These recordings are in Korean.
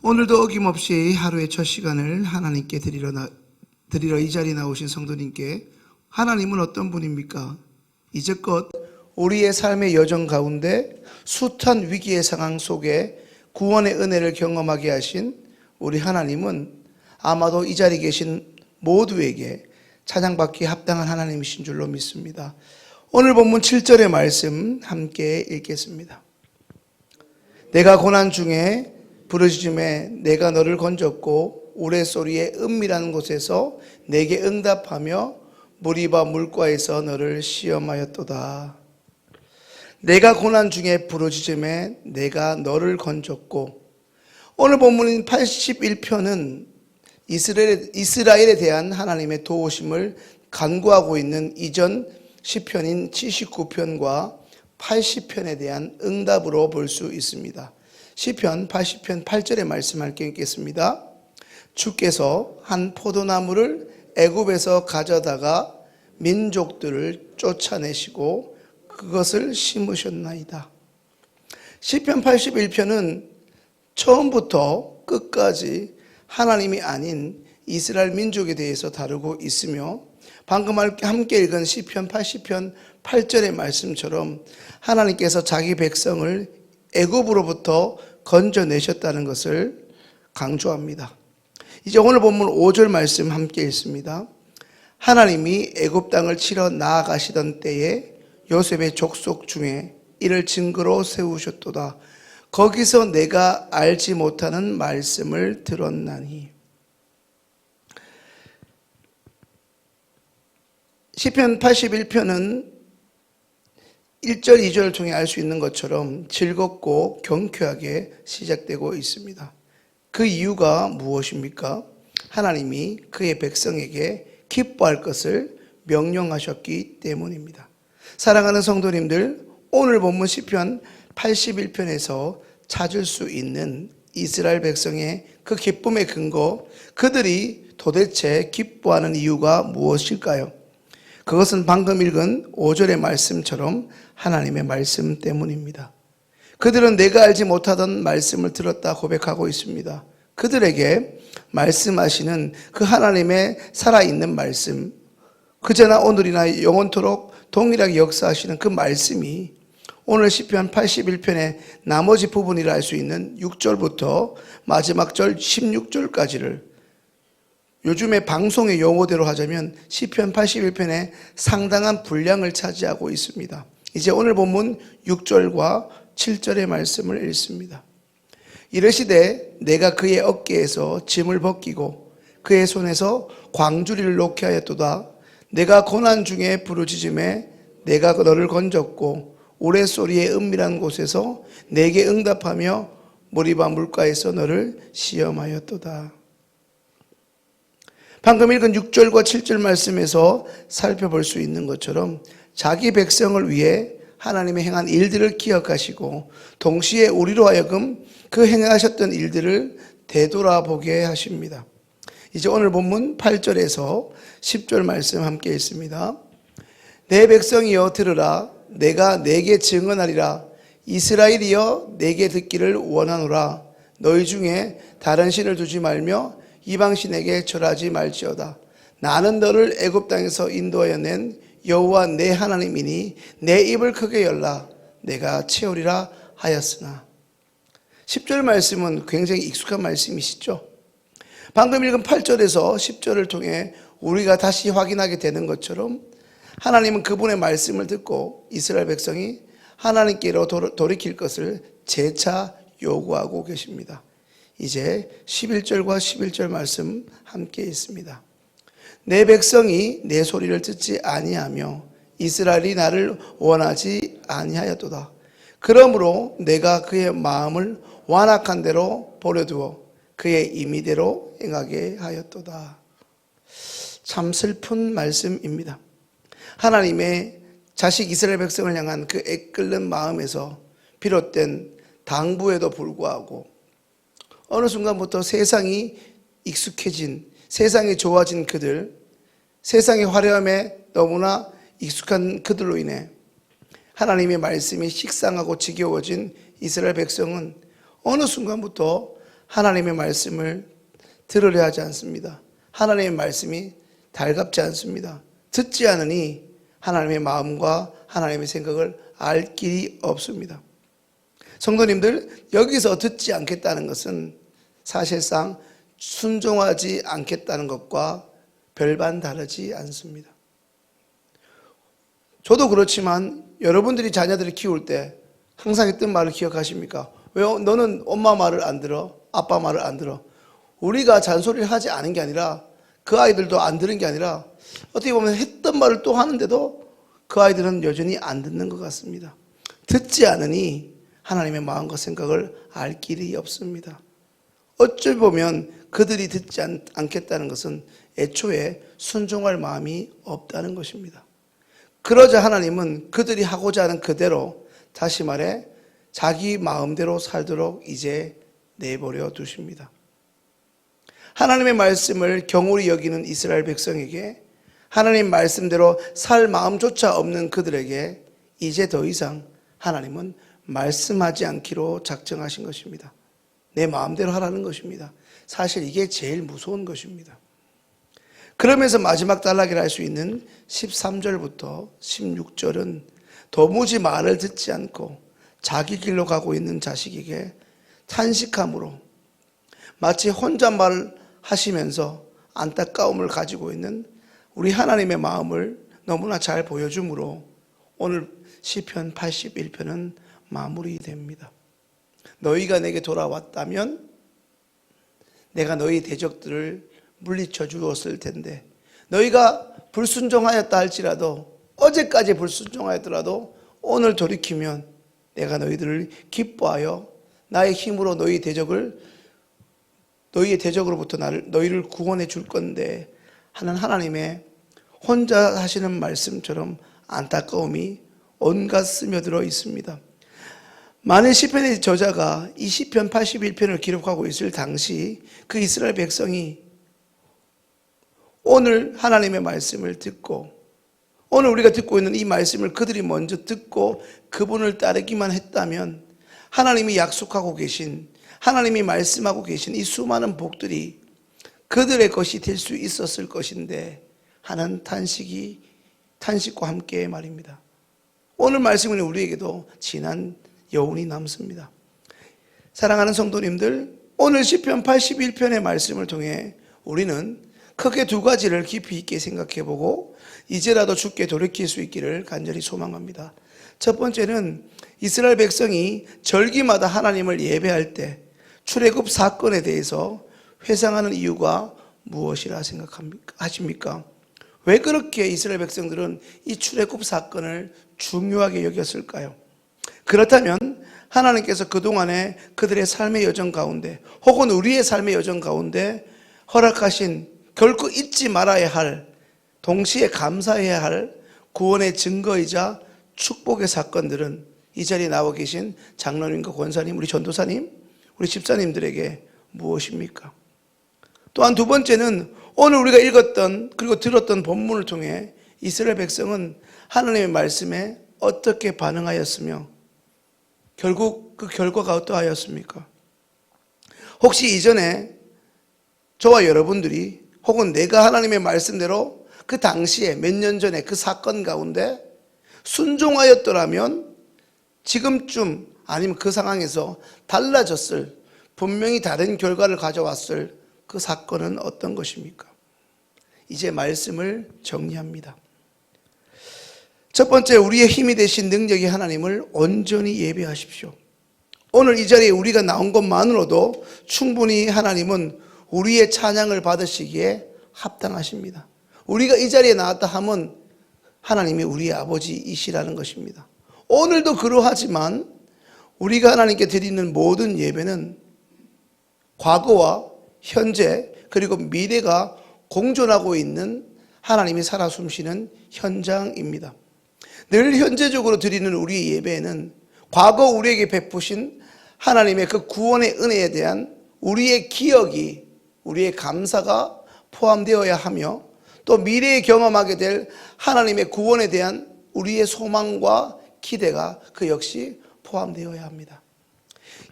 오늘도 어김없이 하루의 첫 시간을 하나님께 드리러 이 자리에 나오신 성도님께 하나님은 어떤 분입니까? 이제껏 우리의 삶의 여정 가운데 숱한 위기의 상황 속에 구원의 은혜를 경험하게 하신 우리 하나님은 아마도 이 자리에 계신 모두에게 찬양받기에 합당한 하나님이신 줄로 믿습니다. 오늘 본문 7절의 말씀 함께 읽겠습니다. 내가 고난 중에 부르짖음에 내가 너를 건졌고 우레소리의 은밀한 곳에서 내게 응답하며 무리바 물가에서 너를 시험하였도다. 내가 고난 중에 부르짖음에 내가 너를 건졌고, 오늘 본문인 81편은 이스라엘에 대한 하나님의 도우심을 간구하고 있는 이전 시편인 79편과 80편에 대한 응답으로 볼 수 있습니다. 시편 80편 8절의 말씀 함께 읽겠습니다. 주께서 한 포도나무를 애굽에서 가져다가 민족들을 쫓아내시고 그것을 심으셨나이다. 시편 81편은 처음부터 끝까지 하나님이 아닌 이스라엘 민족에 대해서 다루고 있으며, 방금 함께 읽은 시편 80편 8절의 말씀처럼 하나님께서 자기 백성을 애굽으로부터 건져내셨다는 것을 강조합니다. 이제 오늘 본문 5절 말씀 함께 읽습니다. 하나님이 애굽 땅을 치러 나아가시던 때에 요셉의 족속 중에 이를 증거로 세우셨도다. 거기서 내가 알지 못하는 말씀을 들었나니. 시편 81편은 1절, 2절을 통해 알 수 있는 것처럼 즐겁고 경쾌하게 시작되고 있습니다. 그 이유가 무엇입니까? 하나님이 그의 백성에게 기뻐할 것을 명령하셨기 때문입니다. 사랑하는 성도님들, 오늘 본문 시편 81편에서 찾을 수 있는 이스라엘 백성의 그 기쁨의 근거, 그들이 도대체 기뻐하는 이유가 무엇일까요? 그것은 방금 읽은 5절의 말씀처럼 하나님의 말씀 때문입니다. 그들은 내가 알지 못하던 말씀을 들었다 고백하고 있습니다. 그들에게 말씀하시는 그 하나님의 살아있는 말씀, 그제나 오늘이나 영원토록 동일하게 역사하시는 그 말씀이 오늘 시편 81편의 나머지 부분이라 할 수 있는 6절부터 마지막 절 16절까지를 요즘의 방송의 용어대로 하자면 시편 81편의 상당한 분량을 차지하고 있습니다. 이제 오늘 본문 6절과 7절의 말씀을 읽습니다. 이르시되 내가 그의 어깨에서 짐을 벗기고 그의 손에서 광주리를 놓게 하였도다. 내가 고난 중에 부르짖음에 내가 너를 건졌고 우레소리의 은밀한 곳에서 내게 응답하며 무리바 물가에서 너를 시험하였도다. 방금 읽은 6절과 7절 말씀에서 살펴볼 수 있는 것처럼 자기 백성을 위해 하나님의 행한 일들을 기억하시고 동시에 우리로 하여금 그 행하셨던 일들을 되돌아보게 하십니다. 이제 오늘 본문 8절에서 10절 말씀 함께 읽습니다. 내 백성이여 들으라. 내가 내게 증언하리라. 이스라엘이여 내게 듣기를 원하노라. 너희 중에 다른 신을 두지 말며 이방신에게 절하지 말지어다. 나는 너를 애굽 땅에서 인도하여 낸 여호와 내 하나님이니 내 입을 크게 열라. 내가 채우리라 하였으나. 10절 말씀은 굉장히 익숙한 말씀이시죠. 방금 읽은 8절에서 10절을 통해 우리가 다시 확인하게 되는 것처럼 하나님은 그분의 말씀을 듣고 이스라엘 백성이 하나님께로 돌이킬 것을 재차 요구하고 계십니다. 이제 11절과 11절 말씀 함께 있습니다. 내 백성이 내 소리를 듣지 아니하며 이스라엘이 나를 원하지 아니하였도다. 그러므로 내가 그의 마음을 완악한 대로 버려두어 그의 임의대로 행하게 하였도다. 참 슬픈 말씀입니다. 하나님의 자식 이스라엘 백성을 향한 그 애끓는 마음에서 비롯된 당부에도 불구하고 어느 순간부터 세상이 익숙해진, 세상이 좋아진 그들, 세상의 화려함에 너무나 익숙한 그들로 인해 하나님의 말씀이 식상하고 지겨워진 이스라엘 백성은 어느 순간부터 하나님의 말씀을 들으려 하지 않습니다. 하나님의 말씀이 달갑지 않습니다. 듣지 않으니 하나님의 마음과 하나님의 생각을 알 길이 없습니다. 성도님들, 여기서 듣지 않겠다는 것은 사실상 순종하지 않겠다는 것과 별반 다르지 않습니다. 저도 그렇지만 여러분들이 자녀들을 키울 때 항상 했던 말을 기억하십니까? 왜 너는 엄마 말을 안 들어? 아빠 말을 안 들어? 우리가 잔소리를 하지 않은 게 아니라, 그 아이들도 안 들은 게 아니라, 어떻게 보면 했던 말을 또 하는데도 그 아이들은 여전히 안 듣는 것 같습니다. 듣지 않으니 하나님의 마음과 생각을 알 길이 없습니다. 어찌 보면 그들이 듣지 않겠다는 것은 애초에 순종할 마음이 없다는 것입니다. 그러자 하나님은 그들이 하고자 하는 그대로, 다시 말해 자기 마음대로 살도록 이제 내버려 두십니다. 하나님의 말씀을 경홀히 여기는 이스라엘 백성에게, 하나님 말씀대로 살 마음조차 없는 그들에게 이제 더 이상 하나님은 말씀하지 않기로 작정하신 것입니다. 내 마음대로 하라는 것입니다. 사실 이게 제일 무서운 것입니다. 그러면서 마지막 단락이라 할 수 있는 13절부터 16절은 도무지 말을 듣지 않고 자기 길로 가고 있는 자식에게 탄식함으로 마치 혼잣말을 하시면서 안타까움을 가지고 있는 우리 하나님의 마음을 너무나 잘 보여주므로 오늘 시편 81편은 마무리됩니다. 너희가 내게 돌아왔다면 내가 너희 대적들을 물리쳐 주었을 텐데, 너희가 불순종하였다 할지라도, 어제까지 불순종하였더라도 오늘 돌이키면 내가 너희들을 기뻐하여 나의 힘으로 너희의 대적으로부터 너희를 구원해 줄 건데 하는 하나님의 혼자 하시는 말씀처럼 안타까움이 온갖 스며들어 있습니다. 만일 시편의 저자가 이 시편 81편을 기록하고 있을 당시 그 이스라엘 백성이 오늘 하나님의 말씀을 듣고, 오늘 우리가 듣고 있는 이 말씀을 그들이 먼저 듣고 그분을 따르기만 했다면 하나님이 약속하고 계신, 하나님이 말씀하고 계신 이 수많은 복들이 그들의 것이 될 수 있었을 것인데 하는 탄식과 함께 말입니다. 오늘 말씀은 우리에게도 진한 여운이 남습니다. 사랑하는 성도님들, 오늘 시편 81편의 말씀을 통해 우리는 크게 두 가지를 깊이 있게 생각해보고 이제라도 주께 돌이킬 수 있기를 간절히 소망합니다. 첫 번째는 이스라엘 백성이 절기마다 하나님을 예배할 때 출애굽 사건에 대해서 회상하는 이유가 무엇이라 생각하십니까? 왜 그렇게 이스라엘 백성들은 이 출애굽 사건을 중요하게 여겼을까요? 그렇다면 하나님께서 그동안에 그들의 삶의 여정 가운데, 혹은 우리의 삶의 여정 가운데 허락하신 결코 잊지 말아야 할, 동시에 감사해야 할 구원의 증거이자 축복의 사건들은 이 자리에 나와 계신 장로님과 권사님, 우리 전도사님, 우리 집사님들에게 무엇입니까? 또한 두 번째는 오늘 우리가 읽었던 그리고 들었던 본문을 통해 이스라엘 백성은 하나님의 말씀에 어떻게 반응하였으며 결국 그 결과가 어떠하였습니까? 혹시 이전에 저와 여러분들이, 혹은 내가 하나님의 말씀대로 그 당시에 몇 년 전에 그 사건 가운데 순종하였더라면 지금쯤, 아니면 그 상황에서 달라졌을, 분명히 다른 결과를 가져왔을 그 사건은 어떤 것입니까? 이제 말씀을 정리합니다. 첫 번째, 우리의 힘이 되신 능력의 하나님을 온전히 예배하십시오. 오늘 이 자리에 우리가 나온 것만으로도 충분히 하나님은 우리의 찬양을 받으시기에 합당하십니다. 우리가 이 자리에 나왔다 하면 하나님이 우리의 아버지이시라는 것입니다. 오늘도 그러하지만 우리가 하나님께 드리는 모든 예배는 과거와 현재 그리고 미래가 공존하고 있는 하나님이 살아 숨쉬는 현장입니다. 늘 현재적으로 드리는 우리의 예배에는 과거 우리에게 베푸신 하나님의 그 구원의 은혜에 대한 우리의 기억이, 우리의 감사가 포함되어야 하며, 또 미래에 경험하게 될 하나님의 구원에 대한 우리의 소망과 기대가 그 역시 포함되어야 합니다.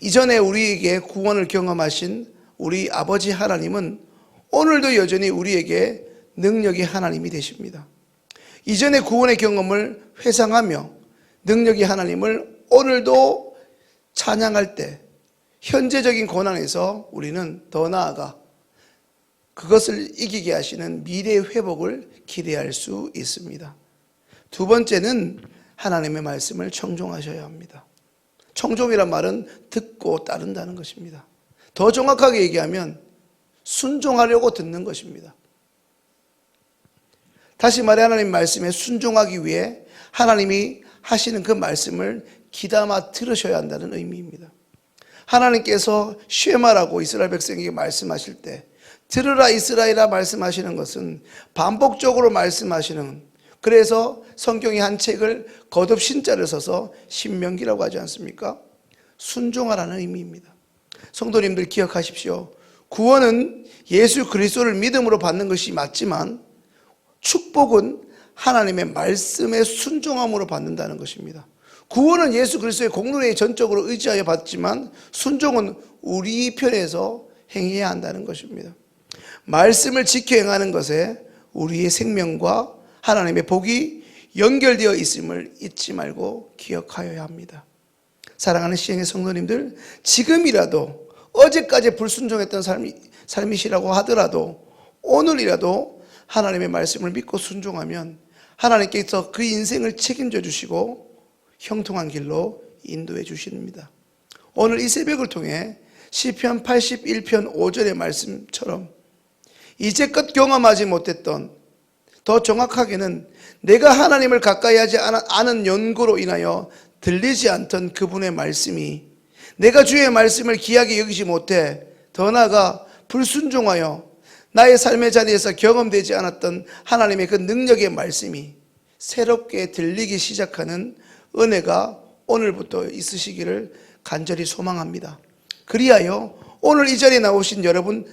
이전에 우리에게 구원을 경험하신 우리 아버지 하나님은 오늘도 여전히 우리에게 능력의 하나님이 되십니다. 이전의 구원의 경험을 회상하며 능력의 하나님을 오늘도 찬양할 때 현재적인 고난에서 우리는 더 나아가 그것을 이기게 하시는 미래의 회복을 기대할 수 있습니다. 두 번째는 하나님의 말씀을 청종하셔야 합니다. 청종이란 말은 듣고 따른다는 것입니다. 더 정확하게 얘기하면 순종하려고 듣는 것입니다. 다시 말해 하나님 말씀에 순종하기 위해 하나님이 하시는 그 말씀을 귀담아 들으셔야 한다는 의미입니다. 하나님께서 쉐마라고 이스라엘 백성에게 말씀하실 때 들으라 이스라엘아 말씀하시는 것은 반복적으로 말씀하시는, 그래서 성경의 한 책을 거듭 신자를 써서 신명기라고 하지 않습니까? 순종하라는 의미입니다. 성도님들 기억하십시오. 구원은 예수 그리스도를 믿음으로 받는 것이 맞지만 축복은 하나님의 말씀에 순종함으로 받는다는 것입니다. 구원은 예수 그리스도의 공로에 전적으로 의지하여 받지만 순종은 우리 편에서 행해야 한다는 것입니다. 말씀을 지켜 행하는 것에 우리의 생명과 하나님의 복이 연결되어 있음을 잊지 말고 기억하여야 합니다. 사랑하는 시행의 성도님들, 지금이라도 어제까지 불순종했던 삶이시라고 하더라도 오늘이라도 하나님의 말씀을 믿고 순종하면 하나님께서 그 인생을 책임져 주시고 형통한 길로 인도해 주십니다. 오늘 이 새벽을 통해 시편 81편 5절의 말씀처럼 이제껏 경험하지 못했던, 더 정확하게는 내가 하나님을 가까이 하지 않은 연고로 인하여 들리지 않던 그분의 말씀이 내가 주의 말씀을 귀하게 여기지 못해 더 나아가 불순종하여 나의 삶의 자리에서 경험되지 않았던 하나님의 그 능력의 말씀이 새롭게 들리기 시작하는 은혜가 오늘부터 있으시기를 간절히 소망합니다. 그리하여 오늘 이 자리에 나오신 여러분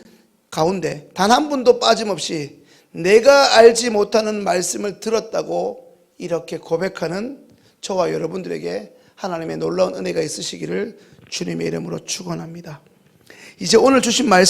가운데 단 한 분도 빠짐없이 내가 알지 못하는 말씀을 들었다고 이렇게 고백하는 저와 여러분들에게 하나님의 놀라운 은혜가 있으시기를 주님의 이름으로 축원합니다. 이제 오늘 주신 말씀